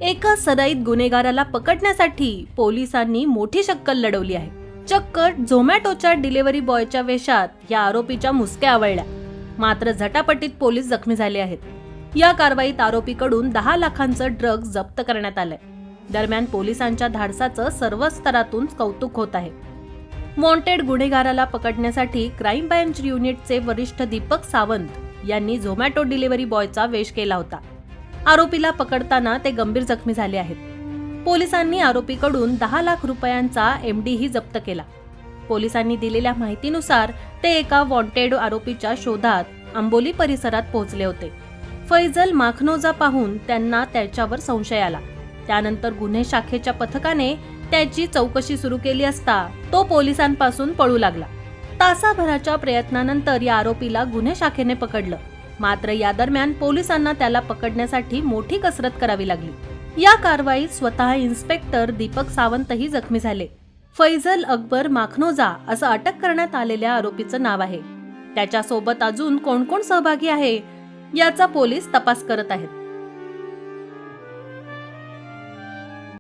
एका सराईत गुन्हेगाराला पकडण्यासाठी पोलिसांनी मोठी शक्कल लढवली आहे. चक्क झोमॅटोच्या डिलिव्हरी बॉयच्या वेशात या आरोपीच्या मुसक्या आवळल्या. मात्र झटापटीत पोलीस जखमी झाले आहेत. या कारवाईत आरोपीकडून 10 लाखांचं ड्रग्ज जप्त करण्यात आलंय. दरम्यान पोलिसांच्या धाडसाचं सर्व स्तरातून कौतुक होत आहे. वॉन्टेड गुन्हेगाराला पकडण्यासाठी क्राईम ब्रँच युनिटचे वरिष्ठ दीपक सावंत यांनी झोमॅटो डिलिव्हरी बॉयचा वेश केला होता. आरोपीला पकडताना ते गंभीर जखमी झाले आहेत. पोलिसांनी आरोपीकडून 10 लाख रुपयांचा एमडीही जप्त केला. पोलिसांनी दिलेल्या माहितीनुसार ते एका वॉन्टेड आरोपीच्या शोधात आंबोली परिसरात पोहोचले होते. फैजल माखनोजा पाहून त्यांना त्याच्यावर संशय आला. त्यानंतर गुन्हे शाखेच्या पथकाने त्याची चौकशी सुरू केली असता तो पोलिसांपासून पळू लागला. तासाभराच्या प्रयत्नानंतर या आरोपीला गुन्हे शाखेने पकडलं. मात्र या दरम्यान पोलिसांना त्याला पकडण्यासाठी मोठी कसरत करावी लागली. या कारवाईत स्वतः इन्स्पेक्टर दीपक सावंतही जखमी झाले. फैजल अकबर माखनोजा असं अटक करण्यात आलेल्या आरोपीचं नाव आहे. त्याच्यासोबत अजून कोण कोण सहभागी आहे याचा पोलीस तपास करत आहेत.